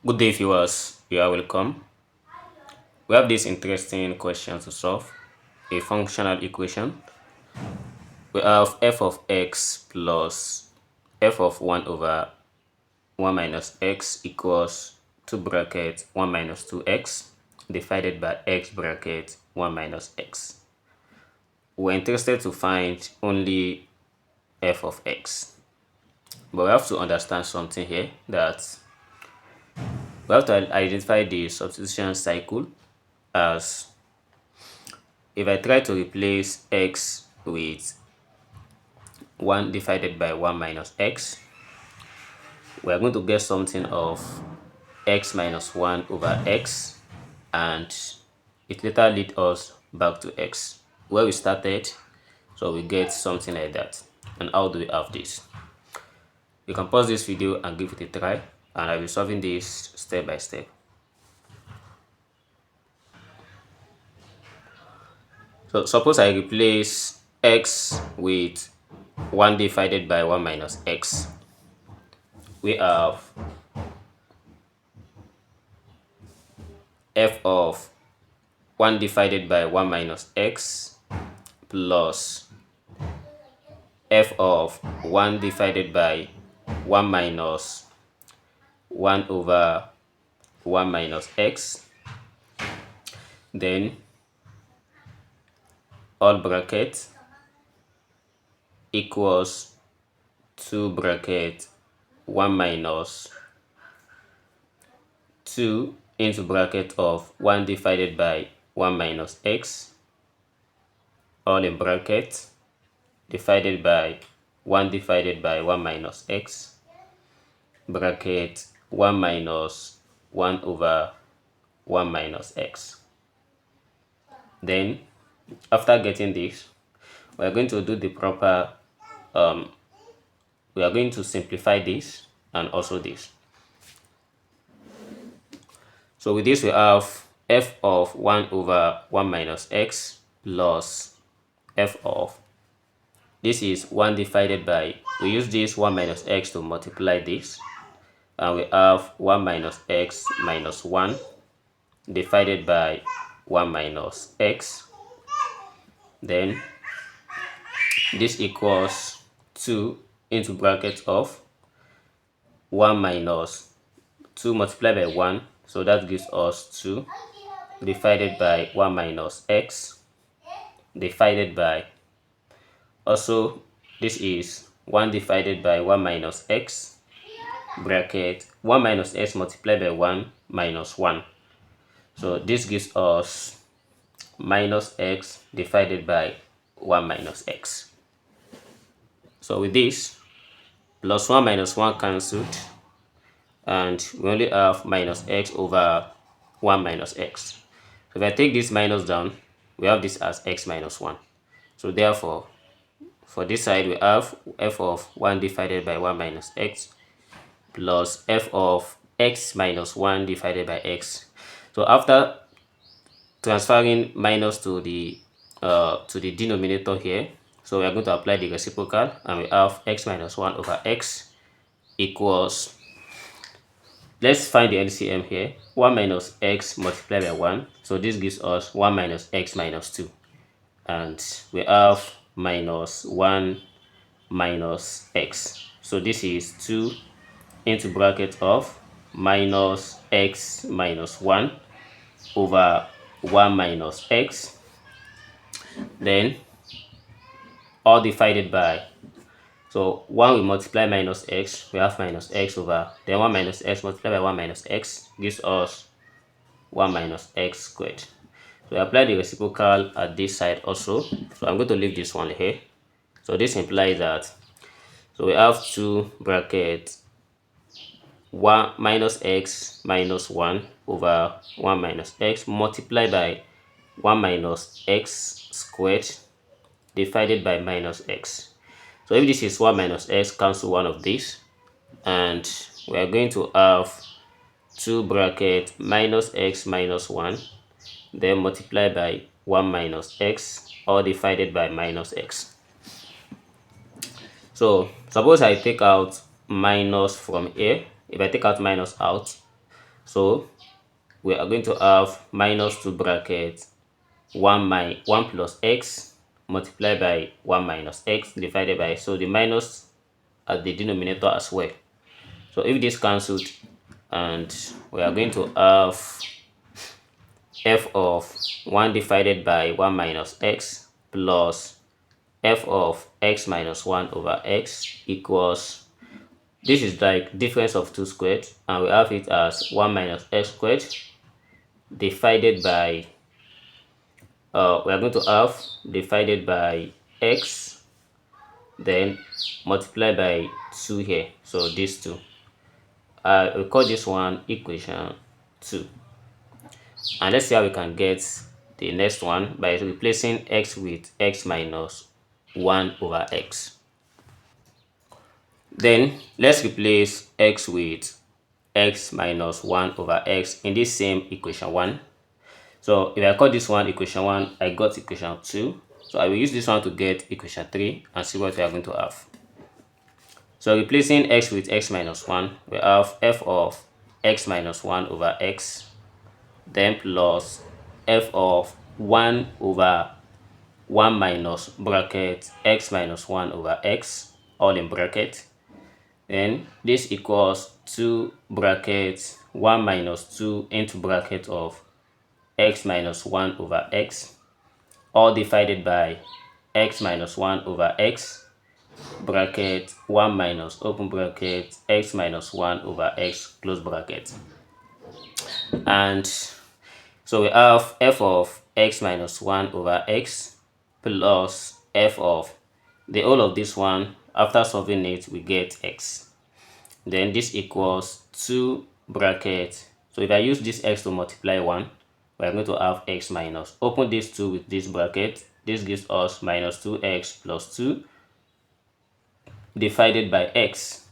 Good day, viewers. You are welcome. We have this interesting question to solve, a functional equation. We have f of x plus f of 1 over 1 minus x equals 2 bracket 1 minus 2x divided by x bracket 1 minus x. We're interested to find only f of x. But we have to understand something here, that we have to identify the substitution cycle as if I try to replace x with 1 divided by 1 minus x, we are going to get something of x minus 1 over x, and it later leads us back to x where we started. So we get something like that. And how do we have this? You can pause this video and give it a try, and I'll be solving this step by step. So suppose I replace x with 1 divided by 1 minus x. We have f of 1 divided by 1 minus x plus f of 1 divided by 1 minus 1 over 1 minus x, then all bracket equals 2 bracket 1 minus 2 into bracket of 1 divided by 1 minus x, all in bracket, divided by 1 divided by 1 minus x, bracket 1 minus 1 over 1 minus x. Then after getting this, we are going to do the proper we are going to simplify this and also this. So with this, we have f of 1 over 1 minus x plus f of, this is 1 divided by, we use this 1 minus x to multiply this, and we have 1 minus x minus 1 divided by 1 minus x. Then this equals 2 into bracket of 1 minus 2 multiplied by 1, so that gives us 2 divided by 1 minus x divided by, also this is 1 divided by 1 minus x, bracket 1 minus x multiplied by 1 minus 1, so this gives us minus x divided by 1 minus x. So with this, plus 1 minus 1 cancelled, and we only have minus x over 1 minus x. So if I take this minus down, we have this as x minus 1. So therefore, for this side, we have f of 1 divided by 1 minus x plus f of x minus 1 divided by x. So after transferring minus to the denominator here, so we are going to apply the reciprocal, and we have x minus 1 over x equals, let's find the LCM here, 1 minus x multiplied by 1, so this gives us 1 minus x minus 2, and we have minus 1 minus x, so this is 2 into bracket of minus x minus 1 over 1 minus x, then all divided by, so 1 we multiply minus x, we have minus x over, then 1 minus x multiplied by 1 minus x gives us 1 minus x squared. So we apply the reciprocal at this side also, so I'm going to leave this one here. So this implies that, so we have 2 bracket 1 minus x minus 1 over 1 minus x multiplied by 1 minus x squared divided by minus x. So if this is 1 minus x, cancel one of these, and we are going to have 2 bracket minus x minus 1, then multiply by 1 minus x, all divided by minus x. So suppose I take out minus from here. If I take out minus out, So we are going to have minus 2 bracket 1 plus x multiplied by 1 minus x divided by, so the minus at the denominator as well. So if this cancelled, and we are going to have f of 1 divided by 1 minus x plus f of x minus 1 over x equals, this is like difference of 2 squared, and we have it as 1 minus x squared divided by, we are going to have divided by x, then multiply by 2 here, so these two. We call this one equation 2. And let's see how we can get the next one by replacing x with x minus 1 over x. Then let's replace x with x minus 1 over x in this same equation 1. So if I call this one equation 1, I got equation 2. So I will use this one to get equation 3 and see what we are going to have. So replacing x with x minus 1, we have f of x minus 1 over x, then plus f of 1 over 1 minus bracket x minus 1 over x, all in bracket. Then this equals 2 bracket 1 minus 2 into bracket of x minus 1 over x, all divided by x minus 1 over x, bracket 1 minus open bracket x minus 1 over x close bracket. And so we have f of x minus 1 over x plus f of the whole of this one. After solving it, we get x. Then this equals 2 bracket. So if I use this x to multiply 1, we are going to have x minus. Open this 2 with this bracket. This gives us minus 2x plus 2 divided by x,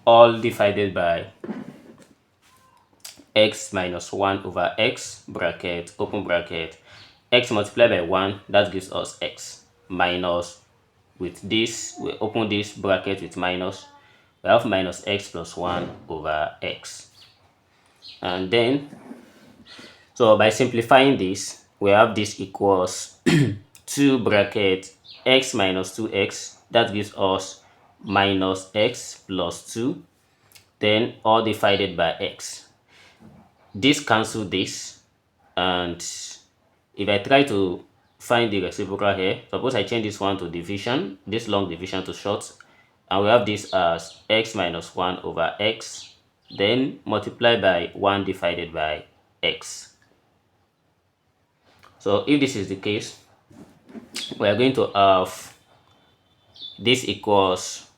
all divided by x minus 1 over x, bracket, open bracket, x multiplied by 1, that gives us x, minus, with this, we open this bracket with minus, we have minus x plus 1 over x. And then, so by simplifying this, we have this equals 2 bracket x minus 2x, that gives us minus x plus 2, then all divided by x. This cancel this, and if I try to find the reciprocal here, suppose I change this one to division, this long division to short, and we have this as x minus 1 over x, then multiply by 1 divided by x. So if this is the case, we are going to have this equals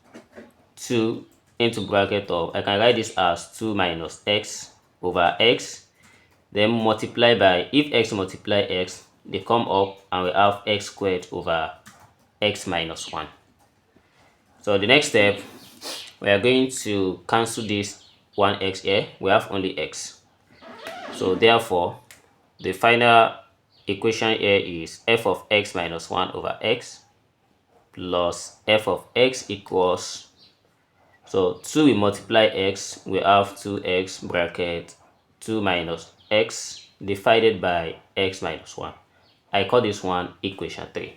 2 into bracket of, I can write this as 2 minus x over x, then multiply by, if x multiply x, they come up and we have x squared over x minus 1. So the next step, we are going to cancel this 1x here, we have only x. So therefore, the final equation here is f of x minus 1 over x plus f of x equals, so 2 we multiply x, we have 2x bracket 2 minus x divided by x minus 1. I call this one equation 3.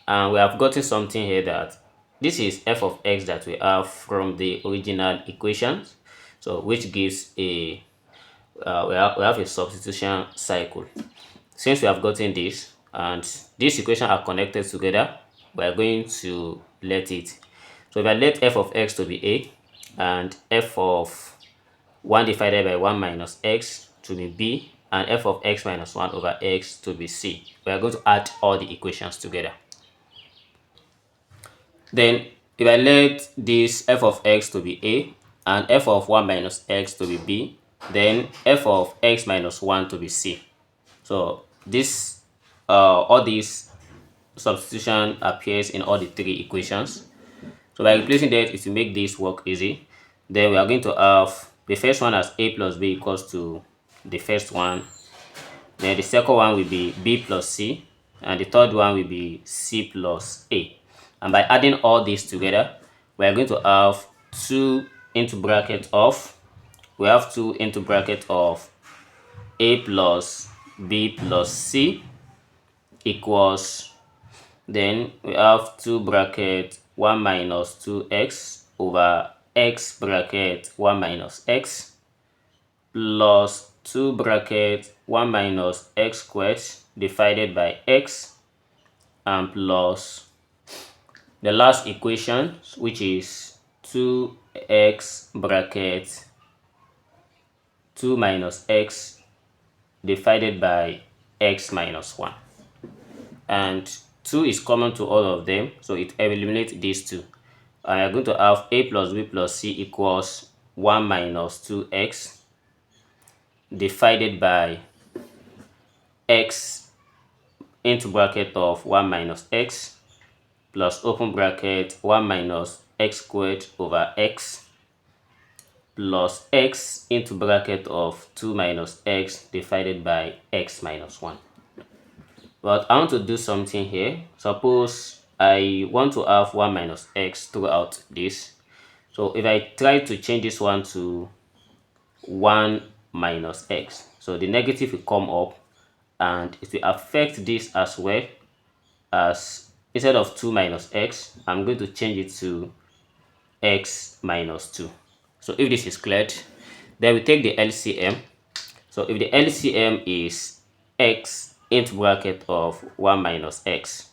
And we have gotten something here that this is f of x that we have from the original equations, so which gives a, we have a substitution cycle. Since we have gotten this, and these equations are connected together, we are going to let it. So if I let f of x to be a, and f of 1 divided by 1 minus x to be b, and f of x minus 1 over x to be c, we are going to add all the equations together. Then if I let this f of x to be a, and f of 1 minus x to be b, then f of x minus 1 to be c. So this, all these substitution appears in all the 3 equations. So by replacing that, it will make this work easy. Then we are going to have the first one as a plus b equals to the first one. Then the second one will be b plus c, and the third one will be c plus a. And by adding all these together, we are going to have 2 into bracket of we have 2 into bracket of a plus b plus c equals, then we have 2 bracket 1 minus 2x over x bracket 1 minus x plus 2 bracket 1 minus x squared divided by x, and plus the last equation, which is 2x bracket 2 minus x divided by x minus 1. And 2 is common to all of them, so it eliminates these two. And you're going to have a plus b plus c equals 1 minus 2x divided by x into bracket of 1 minus x plus open bracket 1 minus x squared over x plus x into bracket of 2 minus x divided by x minus 1. But I want to do something here. Suppose I want to have 1 minus x throughout this. So if I try to change this one to 1 minus x, so the negative will come up and it will affect this as well. As instead of 2 minus x, I'm going to change it to x minus 2. So if this is cleared, then we take the LCM. So if the LCM is x into bracket of 1 minus x,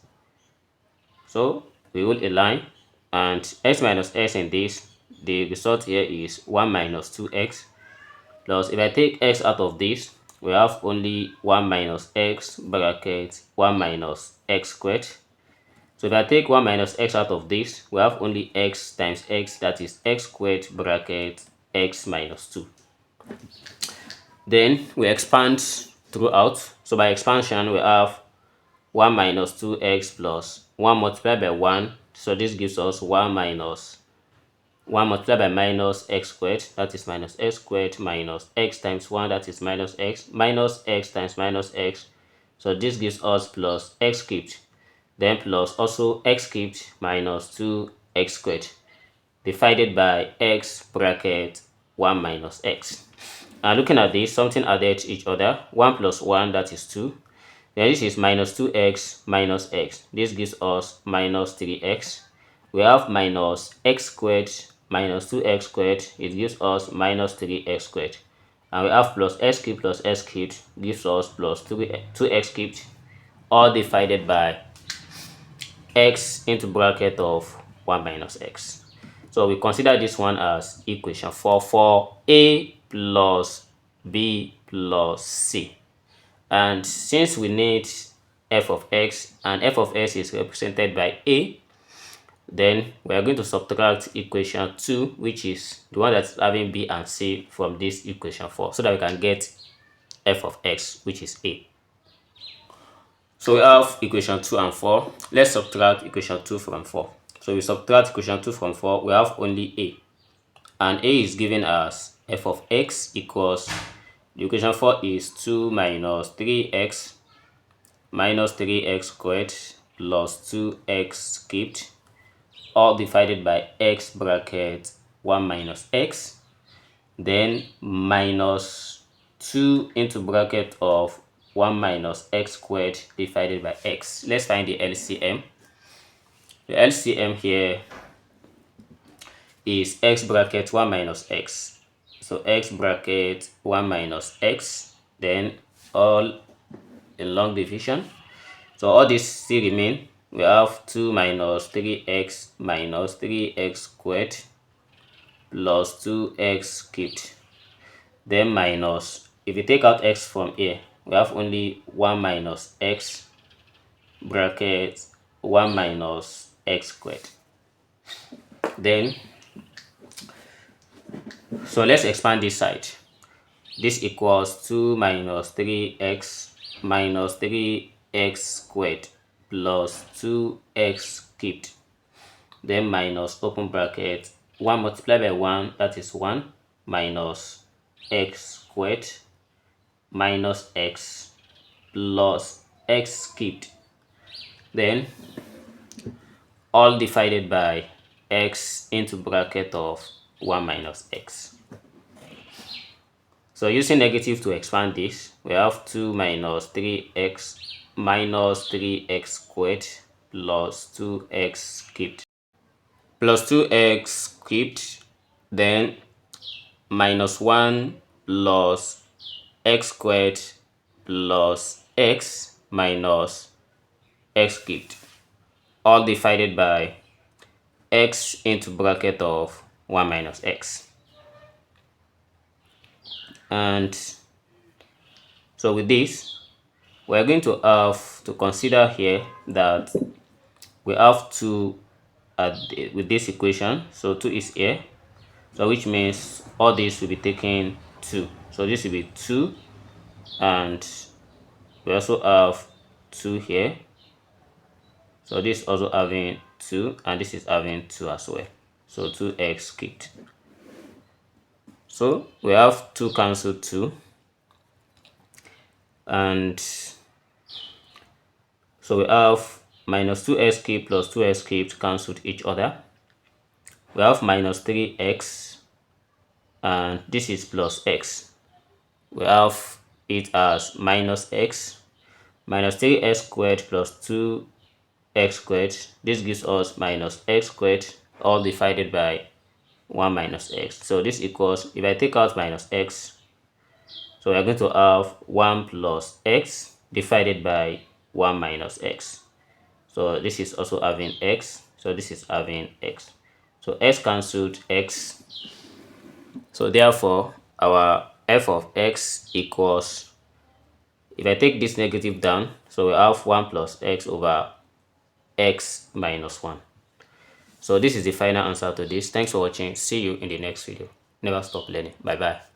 so we will align, and x minus x in this, the result here is 1 minus 2x, plus if I take x out of this, we have only 1 minus x bracket 1 minus x squared. So if I take 1 minus x out of this, we have only x times x, that is x squared bracket x minus 2. Then we expand throughout. So by expansion, we have 1 minus 2x plus 1 multiplied by 1. So this gives us 1 minus 1 multiplied by minus x squared, that is minus x squared, minus x times 1, that is minus x times minus x. So this gives us plus x cubed, then plus also x cubed minus 2x squared divided by x bracket 1 minus x. And looking at this, something added to each other. 1 plus 1, that is 2. Then this is minus 2x minus x. This gives us minus 3x. We have minus x squared minus 2x squared. It gives us minus 3x squared. And we have plus x cubed gives us plus 2x cubed, all divided by x into bracket of 1 minus x. So we consider this one as equation 4 for a plus b plus c. And since we need f of x, and f of x is represented by a, then we are going to subtract equation 2, which is the one that's having b and c, from this equation 4, so that we can get f of x, which is a. So we have equation 2 and 4. Let's subtract equation 2 from 4. So we subtract equation 2 from 4, we have only a. And a is given as f of x equals, the equation 4 is 2 minus 3x squared plus 2x cubed, all divided by x bracket 1 minus x, then minus 2 into bracket of 1 minus x squared divided by x. Let's find the LCM. The LCM here is x bracket 1 minus x. So x bracket 1 minus x, then all in long division. So all this still remain. We have 2 minus 3x minus 3x squared plus 2x cubed. Then minus, if you take out x from here, we have only 1 minus x bracket 1 minus x squared. Then, so let's expand this side. This equals 2 minus 3x minus 3x squared plus 2x cubed. Then minus open bracket 1 multiplied by 1, that is 1, minus x squared minus x plus x cubed. Then all divided by x into bracket of 1 minus x. So using negative to expand this, we have 2 minus 3x minus 3x squared plus 2x cubed. Plus 2x cubed, then minus 1 plus x squared plus x minus x cubed, all divided by x into bracket of 1 minus x. And so with this, we're going to have to consider here that we have 2 with this equation. So 2 is here, so which means all this will be taking 2. So this will be 2, and we also have 2 here. So this is also having 2, and this is having 2 as well. So 2x cubed. So we have 2 cancel 2, and so we have minus 2x cubed plus 2x cubed cancelled each other. We have minus 3x, and this is plus x. We have it as minus x, minus 3x squared plus 2x squared. This gives us minus x squared, all divided by 1 minus x. So this equals, if I take out minus x, so we are going to have 1 plus x divided by 1 minus x. So this is also having x, so this is having x. So x cancelled x. So therefore, our f of x equals, if I take this negative down, so we have 1 plus x over x minus 1. So this is the final answer to this. Thanks for watching. See you in the next video. Never stop learning. Bye bye.